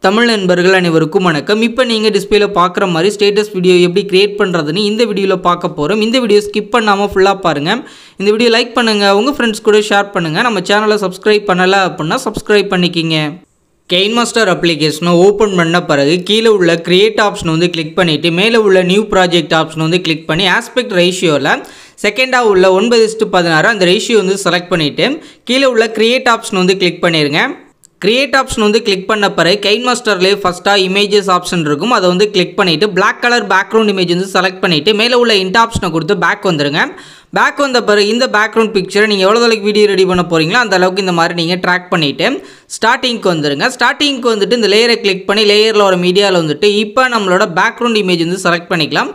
தமிழ் நண்பர்கள் அனைவருக்கும் வணக்கம். இப்போ நீங்கள் டிஸ்பிளேல பார்க்குற மாதிரி ஸ்டேட்டஸ் வீடியோ எப்படி கிரியேட் பண்ணுறதுன்னு இந்த வீடியோவில் பார்க்க போகிறோம். இந்த வீடியோ ஸ்கிப் பண்ணாமல் ஃபுல்லாக பாருங்கள். இந்த வீடியோ லைக் பண்ணுங்கள், உங்கள் ஃப்ரெண்ட்ஸ் கூட ஷேர் பண்ணுங்கள். நம்ம சேனலை சப்ஸ்கிரைப் பண்ணலை அப்படின்னா சப்ஸ்கிரைப் பண்ணிக்கிங்க. KineMaster அப்ளிகேஷனை ஓப்பன் பண்ண பிறகு கீழே உள்ள கிரியேட் ஆப்ஷன் வந்து கிளிக் பண்ணிவிட்டு மேலே உள்ள நியூ ப்ராஜெக்ட் ஆப்ஷன் வந்து கிளிக் பண்ணி ஆஸ்பெக்ட் ரேஷியோவில் செகண்டாக உள்ள 9:16 அந்த ரேஷியோ வந்து செலக்ட் பண்ணிவிட்டு கீழே உள்ள கிரியேட் ஆப்ஷன் வந்து கிளிக் பண்ணிடுங்க. கிரியேட் ஆப்ஷன் வந்து கிளிக் பண்ண பிறகு KineMasterலேயே ஃபஸ்ட்டாக இமேஜஸ் ஆப்ஷன் இருக்கும், அதை வந்து கிளிக் பண்ணிவிட்டு பிளாக் கலர் பேக்ரவுண்ட் இமேஜ் வந்து செலக்ட் பண்ணிவிட்டு மேலே உள்ள இன்ட் ஆப்ஷனை கொடுத்து பேக் வந்துடுங்க. பேக் வந்த பிறகு இந்த பேக்ரவுண்ட் பிக்சரை நீங்கள் எவ்வளோ அளவுக்கு வீடியோ ரெடி பண்ண போகிறீங்களோ அந்த அளவுக்கு இந்த மாதிரி நீங்கள் ட்ராக் பண்ணிவிட்டு ஸ்டார்டிங்க்கு வந்துடுங்க. ஸ்டார்டிங்க்கு வந்துட்டு இந்த லேயரை கிளிக் பண்ணி லேயரில் ஒரு மீடியாவில் வந்துட்டு இப்போ நம்மளோட பேக்ரவுண்ட் இமேஜ் வந்து செலக்ட் பண்ணிக்கலாம்.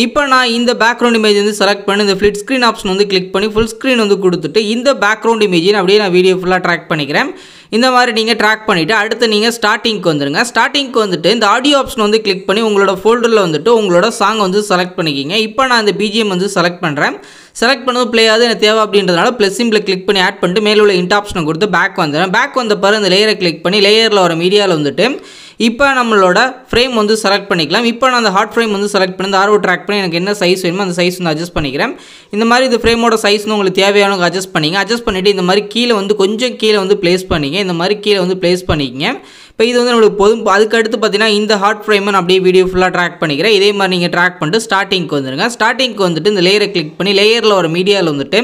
இப்போ நான் இந்த பேக்ரவுண்ட் இமேஜ் வந்து செலக்ட் பண்ணி இந்த ஃப்ளிட் ஸ்க்ரீன் ஆப்ஷன் வந்து கிளிக் பண்ணி ஃபுல் ஸ்க்ரீன் வந்து கொடுத்துட்டு இந்த பேக்ரவுண்ட் இமேஜை அப்படியே நான் வீடியோ ஃபுல்லாக ட்ராக் பண்ணிக்கிறேன். இந்த மாதிரி நீங்கள் ட்ராக் பண்ணிவிட்டு அடுத்து நீங்கள் ஸ்டார்டிங்க்கு வந்துடுங்க. ஸ்டார்டிங்க்கு வந்துட்டு இந்த ஆடியோ ஆப்ஷன் வந்து கிளிக் பண்ணி உங்களோட ஃபோல்டரில் வந்துட்டு உங்களோட சாங் வந்து செலக்ட் பண்ணிக்கிங்க. இப்போ நான் இந்த BGM வந்து செலக்ட் பண்ணுறேன். செலக்ட் பண்ணது ப்ளே ஆகுது எனக்கு தேவை அப்படின்றதுனால ப்ளஸ் சிம்பிளை கிளிக் பண்ணி ஆட் பண்ணிட்டு மேலே உள்ள இன்ட் ஆப்ஷனை கொடுத்து பேக் வந்துடுறேன். பேக் வந்த பிறகு இந்த லேயரை கிளிக் பண்ணி லேயரில் வர மீடியாவில் வந்துட்டு இப்போ நம்மளோட ஃப்ரேம் வந்து செலக்ட் பண்ணிக்கலாம். இப்போ நான் அந்த ஹாட் ஃப்ரேம் வந்து செலக்ட் பண்ணி இந்த ஆர்வம் ட்ராக் பண்ணி எனக்கு என்ன சைஸ் வேணுமோ அந்த சைஸ் வந்து அட்ஜஸ்ட் பண்ணிக்கிறேன். இந்த மாதிரி இந்த ஃப்ரேமோட சைஸ் வந்து உங்களுக்கு தேவையானவங்க அட்ஜஸ்ட் பண்ணிங்க. அட்ஜஸ்ட் பண்ணிவிட்டு இந்த மாதிரி கீழே வந்து கொஞ்சம் கீழே வந்து ப்ளேஸ் பண்ணிங்க. இந்த மாதிரி கீழே வந்து ப்ளேஸ் பண்ணிக்கங்க. இப்போ இது வந்து நம்மளுக்கு போதும். அதுக்கடுத்து பார்த்தீங்கன்னா இந்த ஹாட் ஃப்ரேமை நான் அப்படியே வீடியோ ஃபுல்லாக ட்ராக் பண்ணிக்கிறேன். இதே மாதிரி நீங்கள் ட்ராக் பண்ணிட்டு ஸ்டார்டிங்க்கு வந்துடுங்க. ஸ்டார்டிங்க்கு வந்துட்டு இந்த லேயரை கிளிக் பண்ணி லேயரில் ஒரு மீடியாவில் வந்துட்டு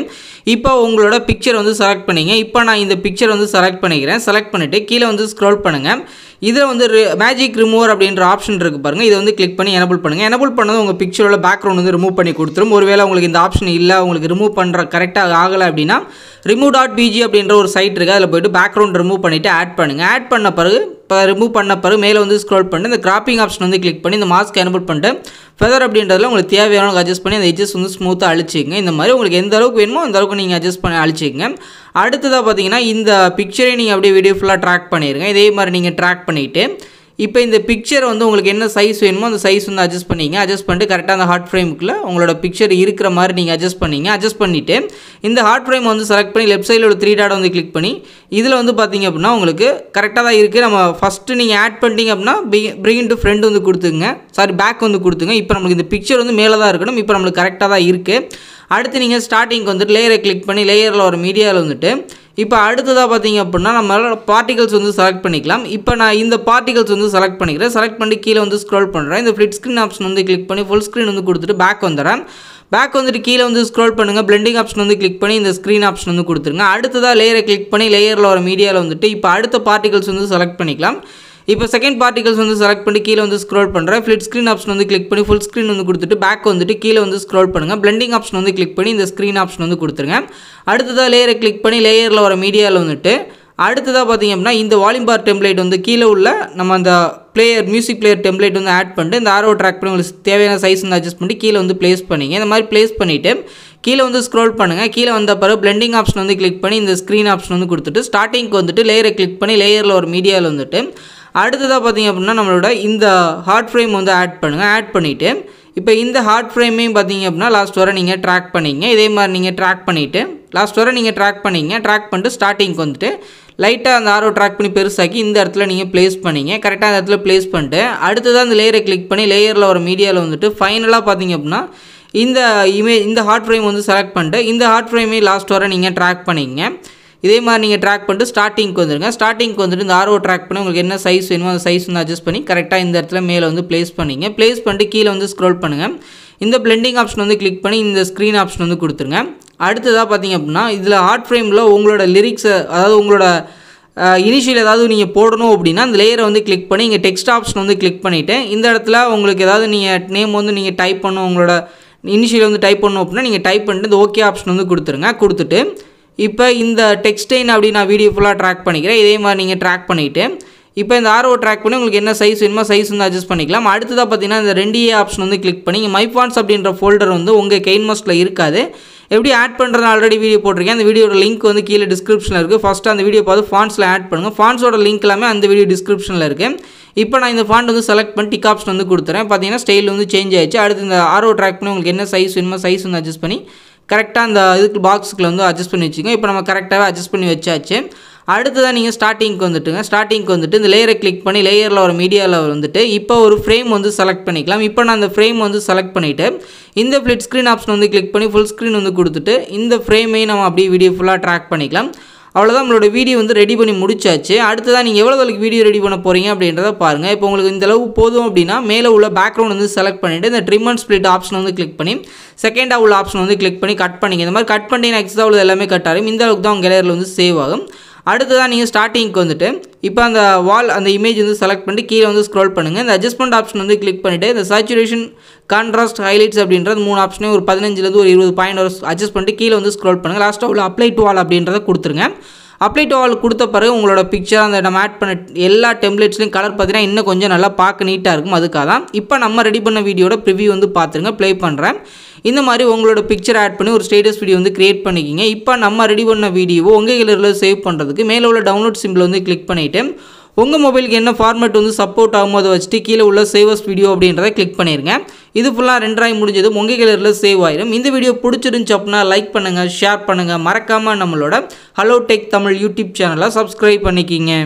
இப்போ உங்களோட பிக்சர் வந்து செலக்ட் பண்ணிங்க. இப்போ நான் இந்த பிக்சர் வந்து செலக்ட் பண்ணிக்கிறேன். செலக்ட் பண்ணிவிட்டு கீழே வந்து ஸ்க்ரோல் பண்ணுங்கள். இதில் வந்து மேஜிக் ரிமூவர் அப்படின்ற ஆப்ஷன் இருக்குது பாருங்கள், இதை வந்து கிளிக் பண்ணி எனபிள் பண்ணுங்கள். எனபிள் பண்ணது உங்கள் பிக்சரோட பேக்ரவுண்ட் வந்து ரிமூவ் பண்ணி கொடுத்துரும். ஒருவேளை உங்களுக்கு இந்த ஆப்ஷன் இல்லை, உங்களுக்கு ரிமூவ் பண்ணுற கரெக்டாக ஆகலை அப்படின்னா remove.bg அப்படின்ற ஒரு சைட் இருக்குது, அதில் போய்ட்டு பேக்ரவுண்ட் ரிமூவ் பண்ணிவிட்டு ஆட் பண்ணுங்கள். ஆட் பண்ண பிறகு ரிமூவ் பண்ண பிறகு மேலே வந்து ஸ்க்ரோல் பண்ணி இந்த கிராப்பிங் ஆப்ஷன் வந்து கிளிக் பண்ணி இந்த மாஸ்க் எனபிள் பண்ணிட்டு ஃபெதர் அப்படின்றதுல உங்களுக்கு தேவையான அட்ஜஸ்ட் பண்ணி அந்த எட்ஜஸ் வந்து ஸ்மூத்தாக அழிச்சிங்க. இந்த மாதிரி உங்களுக்கு எந்த அளவுக்கு வேணுமோ அந்த அளவுக்கு நீங்கள் அட்ஜஸ்ட் பண்ணி அழிச்சிங்க. அடுத்ததாக பார்த்தீங்கன்னா இந்த பிக்சரை நீங்கள் அப்படியே வீடியோ ஃபுல்லாக ட்ராக் பண்ணிடுங்க. இதே மாதிரி நீங்கள் ட்ராக் பண்ணிவிட்டு இப்போ இந்த பிக்சர் வந்து உங்களுக்கு என்ன சைஸ் வேணுமோ அந்த சைஸ் வந்து அட்ஜஸ்ட் பண்ணிங்க. அட்ஜஸ்ட் பண்ணிட்டு கரெக்டாக அந்த ஹாட் ஃப்ரேமுக்குள்ள உங்களோட பிக்சர் இருக்கிற மாதிரி நீங்கள் அட்ஜஸ்ட் பண்ணிங்க. அட்ஜஸ்ட் பண்ணிவிட்டு இந்த ஹாட் ஃப்ரேம் வந்து செலக்ட் பண்ணி லெஃப்ட் சைடில் ஒரு 3 டாட் வந்து கிளிக் பண்ணி இதில் வந்து பார்த்தீங்க அப்படின்னா உங்களுக்கு கரெக்டாக தான் இருக்குது. நம்ம ஃபஸ்ட்டு நீங்கள் ஆட் பண்ணிட்டீங்க அப்படின்னா பிரிங் டு ஃப்ரண்ட் வந்து கொடுத்துங்க, பேக் வந்து கொடுத்துங்க. இப்போ நம்மளுக்கு இந்த பிக்சர் வந்து மேலே தான் இருக்கணும். இப்போ நம்மளுக்கு கரெக்டாக தான் இருக்குது. அடுத்து நீங்கள் ஸ்டார்டிங்க்கு வந்துட்டு லேயரை கிளிக் பண்ணி லேயரில் ஒரு மீடியாவில் வந்துட்டு இப்போ அடுத்ததாக பார்த்தீங்க அப்படின்னா நம்மளால் பார்ட்டிகல்ஸ் வந்து செலக்ட் பண்ணிக்கலாம். இப்போ நான் இந்த பார்ட்டிகல்ஸ் வந்து செலக்ட் பண்ணிக்கிறேன். செலக்ட் பண்ணி கீழே வந்து ஸ்க்ரோல் பண்ணுறேன். இந்த ஃப்ளிட் ஸ்க்ரீன் ஆப்ஷன் வந்து கிளிக் பண்ணி ஃபுல் ஸ்க்ரீன் வந்து கொடுத்துட்டு பேக் வந்துடுறேன். பேக் வந்துட்டு கீழே வந்து ஸ்க்ரோல் பண்ணுங்கள். பிளெண்டிங் ஆப்ஷன் வந்து கிளிக் பண்ணி இந்த ஸ்க்ரீன் ஆப்ஷன் வந்து கொடுத்துருங்க. அடுத்ததாக லேயரை கிளிக் பண்ணி லேயரில் ஒரு மீடியாவில் வந்துட்டு இப்போ அடுத்த பார்ட்டிகல்ஸ் வந்து செலக்ட் பண்ணிக்கலாம். இப்போ செகண்ட் பார்ட்டிகல்ஸ் வந்து செலக்ட் பண்ணி கீழே வந்து ஸ்க்ரோல் பண்ணுறேன். ஃப்ளிட் ஸ்க்ரீன் ஆப்ஷன் வந்து கிளிக் பண்ணி ஃபுல் ஸ்க்ரீன் வந்து கொடுத்துட்டு பேக் வந்துட்டு கீழே வந்து ஸ்க்ரோல் பண்ணுங்கள். பிளெண்டிங் ஆப்ஷன் வந்து கிளிக் பண்ணி இந்த ஸ்க்ரீன் ஆப்ஷன் வந்து கொடுத்துருங்க. அடுத்ததாக லேயரை கிளிக் பண்ணி லேயரில் வர மீடியாவில் வந்துட்டு அடுத்ததாக பார்த்தீங்க அப்படின்னா இந்த வால்யூம் பார் டெம்ப்ளேட் வந்து கீழே உள்ள நம்ம அந்த மியூசிக் பிளேயர் டெம்ப்ளேட் வந்து ஆட் பண்ணிட்டு இந்த ஆரோ ட்ராக் பண்ணி உங்களுக்கு தேவையான சைஸ் வந்து அட்ஜஸ்ட் பண்ணி கீழே வந்து ப்ளேஸ் பண்ணிங்க. இந்த மாதிரி ப்ளேஸ் பண்ணிவிட்டு கீழே வந்து ஸ்க்ரோல் பண்ணுங்கள். கீழே வந்த பிறகு பிளெண்டிங் ஆப்ஷன் வந்து கிளிக் பண்ணி இந்த ஸ்க்ரீன் ஆப்ஷன் வந்து கொடுத்துட்டு ஸ்டார்டிங்க்கு வந்துட்டு லேயரை கிளிக் பண்ணி லேயரில் ஒரு மீடியாவில் வந்துட்டு அடுத்ததாக பார்த்தீங்க அப்படின்னா நம்மளோட இந்த ஹாட் ஃப்ரேம் வந்து ஆட் பண்ணுங்கள். ஆட் பண்ணிவிட்டு இப்போ இந்த ஹாட் ஃப்ரேமையும் பார்த்தீங்க அப்படின்னா லாஸ்ட் வரை நீங்கள் ட்ராக் பண்ணிங்க. இதே மாதிரி நீங்கள் ட்ராக் பண்ணிவிட்டு லாஸ்ட் வரை நீங்கள் ட்ராக் பண்ணிங்க. ட்ராக் பண்ணிட்டு ஸ்டார்டிங்க்கு வந்துட்டு லைட்டாக அந்த ஆரோ ட்ராக் பண்ணி பெருசாக்கி இந்த இடத்துல நீங்கள் ப்ளேஸ் பண்ணிங்க. கரெக்டாக அந்த இடத்துல ப்ளேஸ் பண்ணிட்டு அடுத்ததாக அந்த லேயரை கிளிக் பண்ணி லேயரில் ஒரு மீடியாவில் வந்துட்டு ஃபைனலாக பார்த்தீங்க அப்படின்னா இந்த ஹாட் ஃப்ரேம் வந்து செலக்ட் பண்ணிட்டு இந்த ஹாட் ஃப்ரேமையும் லாஸ்ட் வரை நீங்கள் ட்ராக் பண்ணிங்க. இதே மாதிரி நீங்கள் ட்ராக் பண்ணிட்டு ஸ்டார்டிங்க்கு வந்துடுங்க. ஸ்டார்டிங்க்கு வந்துட்டு இந்த ஆர்வம் ட்ராக் பண்ணி உங்களுக்கு என்ன சைஸ் வேணுமோ அந்த சைஸ் வந்து அட்ஜஸ்ட் பண்ணி கரெக்டாக இந்த இடத்துல மேலே வந்து ப்ளேஸ் பண்ணிங்க. ப்ளேஸ் பண்ணிட்டு கீழே வந்து ஸ்க்ரோல் பண்ணுங்கள். இந்த பிளெண்டிங் ஆப்ஷன் வந்து கிளிக் பண்ணி இந்த ஸ்க்ரீன் ஆப்ஷன் வந்து கொடுத்துருங்க. அடுத்ததாக பார்த்தீங்க அப்படின்னா இதில் ஹாட் ஃப்ரேமில் உங்களோட லிரிக்ஸை அதாவது உங்களோட இனிஷியல் ஏதாவது நீங்கள் போடணும் அப்படின்னா அந்த லேயரை வந்து கிளிக் பண்ணி இங்கே டெக்ஸ்ட் ஆப்ஷன் வந்து கிளிக் பண்ணிவிட்டு இந்த இடத்துல உங்களுக்கு ஏதாவது நீங்கள் நேம் வந்து நீங்கள் டைப் பண்ணணும், உங்களோட இனிஷியல் வந்து டைப் பண்ணணும் அப்படின்னா நீங்கள் டைப் பண்ணிட்டு இந்த ஓகே ஆப்ஷன் வந்து கொடுத்துருங்க. கொடுத்துட்டு இப்போ இந்த டெக்ஸ்டைன் அப்படி நான் வீடியோ ஃபுல்லாக ட்ராக் பண்ணிக்கிறேன். இதே மாதிரி நீங்கள் ட்ராக் பண்ணிவிட்டு இப்போ இந்த ஆர்ஓ ட்ராக் பண்ணி உங்களுக்கு என்ன சைஸ் வேணுமோ சைஸ் வந்து அட்ஜஸ்ட் பண்ணிக்கலாம். அடுத்ததாக பார்த்தீங்கன்னா இந்த 2A ஆப்ஷன் வந்து கிளிக் பண்ணி மை ஃபாண்ட்ஸ் அப்படின்ற ஃபோல்டர் வந்து உங்கள் KineMasterல இருக்காது. எப்படி ஆட் பண்ணுறது ஆல்ரெடி வீடியோ போட்டிருக்கேன். அந்த வீடியோட லிங்க் வந்து கீழே டிஸ்கிரிப்ஷனில் இருக்குது. ஃபஸ்ட்டு அந்த வீடியோ பார்த்து ஃபாண்ட்ஸில் ஆட் பண்ணுங்கள். ஃபாண்ட்ஸோட லிங்க் எல்லாமே அந்த வீடியோ டிஸ்கிரிப்ஷனில் இருக்குது. இப்போ நான் இந்த ஃபாண்ட் வந்து செலக்ட் பண்ணி டிக் ஆப்ஷன் வந்து கொடுத்துறேன். பார்த்தீங்கன்னா ஸ்டைல் வந்து சேஞ்ச் ஆயிடுச்சு. அடுத்து இந்த ஆர்ஓ ட்ராக் பண்ணி உங்களுக்கு என்ன சைஸ் வேணுமோ சைஸ் வந்து அட்ஜஸ்ட் பண்ணி கரெக்டாக அந்த இதுக்கு பாக்ஸுக்குள்ள வந்து அட்ஜஸ்ட் பண்ணி வச்சுக்கோங்க. இப்போ நம்ம கரெக்டாகவே அட்ஜஸ்ட் பண்ணி வச்சாச்சு. அடுத்ததான் நீங்கள் ஸ்டார்டிங்க்கு வந்துட்டு இந்த லேயரை கிளிக் பண்ணி லேயரில் ஒரு மீடியாவில் வந்துட்டு இப்போ ஒரு ஃப்ரேம் வந்து செலக்ட் பண்ணிக்கலாம். இப்போ நான் அந்த ஃப்ரேம் வந்து செலக்ட் பண்ணிவிட்டு இந்த ஃப்ளிட் ஸ்க்ரீன் ஆப்ஷன் வந்து கிளிக் பண்ணி ஃபுல் ஸ்க்ரீன் வந்து கொடுத்துட்டு இந்த ஃப்ரேமையும் நம்ம அப்படியே வீடியோ ஃபுல்லாக ட்ராக் பண்ணிக்கலாம். அவ்வளோதான், நம்மளோட வீடியோ வந்து ரெடி பண்ணி முடிச்சாச்சு. அடுத்ததான் நீங்கள் எவ்வளோ அளவுக்கு வீடியோ ரெடி பண்ண போகிறீங்க அப்படின்றத பாருங்கள். இப்போ உங்களுக்கு இந்த அளவு போதும் அப்படின்னா மேலே உள்ள பேக்ரவுண்ட் வந்து செலக்ட் பண்ணிவிட்டு இந்த ட்ரிம் அண்ட் ஸ்ப்ளிட் ஆப்ஷன் வந்து கிளிக் பண்ணி செகண்டாக உள்ள ஆப்ஷன் வந்து கிளிக் பண்ணி கட் பண்ணிங்க. இந்த மாதிரி கட் பண்ணி எக்ஸ்ட்ரா உள்ள எல்லாமே கட் ஆகும். இந்த அளவுக்கு தான் உங்கள் கேலரியில் வந்து சேவ் ஆகும். அடுத்ததான் நீங்கள் ஸ்டார்டிங்க்கு வந்துட்டு இப்போ அந்த அந்த இமேஜ் வந்து செலக்ட் பண்ணிட்டு கீழே வந்து ஸ்க்ரோல் பண்ணுங்கள். இந்த அட்ஜஸ்ட்மெண்ட் ஆப்ஷன் வந்து கிளிக் பண்ணிவிட்டு இந்த சேச்சுரேஷன், கான்ட்ராஸ்ட், ஹைலைட்ஸ் அப்படின்றது 3 ஆப்ஷனையும் ஒரு 15லேருந்து ஒரு 20 பாயிண்ட் அட்ஜஸ்ட் பண்ணிட்டு கீழே வந்து ஸ்க்ரோல் பண்ணுங்கள். லாஸ்ட்டாக உள்ள அப்ளை டு ஆல் அப்படின்றத கொடுத்துருங்க. அப்ளை டு ஆல் கொடுத்த பிறகு உங்களோட பிக்சர் அந்த நம்ம ஆட் பண்ண எல்லா டெம்ப்ளேட்ஸ்லையும் கலர் பார்த்தீங்கன்னா இன்னும் கொஞ்சம் நல்லா பார்க்க நீட்டாக இருக்கும். அதுக்காக தான் இப்போ நம்ம ரெடி பண்ண வீடியோட ப்ரிவ்யூ வந்து பார்த்துருங்க, ப்ளே பண்ணுறேன். இந்த மாதிரி உங்களோட பிக்சர் ஆட் பண்ணி ஒரு ஸ்டேட்டஸ் வீடியோ வந்து கிரியேட் பண்ணிக்கிங்க. இப்போ நம்ம ரெடி பண்ண வீடியோவை உங்கள் கேலரியில் சேவ் பண்ணுறதுக்கு மேலே உள்ள டவுன்லோட் சிம்பிள் வந்து கிளிக் பண்ணிவிட்டு உங்கள் மொபைலுக்கு என்ன ஃபார்மேட் வந்து சப்போர்ட் ஆகும் அதை வச்சுட்டு கீழே உள்ள சேவஸ் வீடியோ அப்படின்றத கிளிக் பண்ணிடுங்க. இது ஃபுல்லாக ரெண்டராகி முடிஞ்சதும் உங்கள் கேலரியில் சேவ் ஆயிடும். இந்த வீடியோ பிடிச்சிருந்துச்சு அப்படின்னா லைக் பண்ணுங்கள், ஷேர் பண்ணுங்கள், மறக்காமல் நம்மளோட ஹலோ டெக் தமிழ் யூடியூப் சேனலை சப்ஸ்கிரைப் பண்ணிக்கிங்க.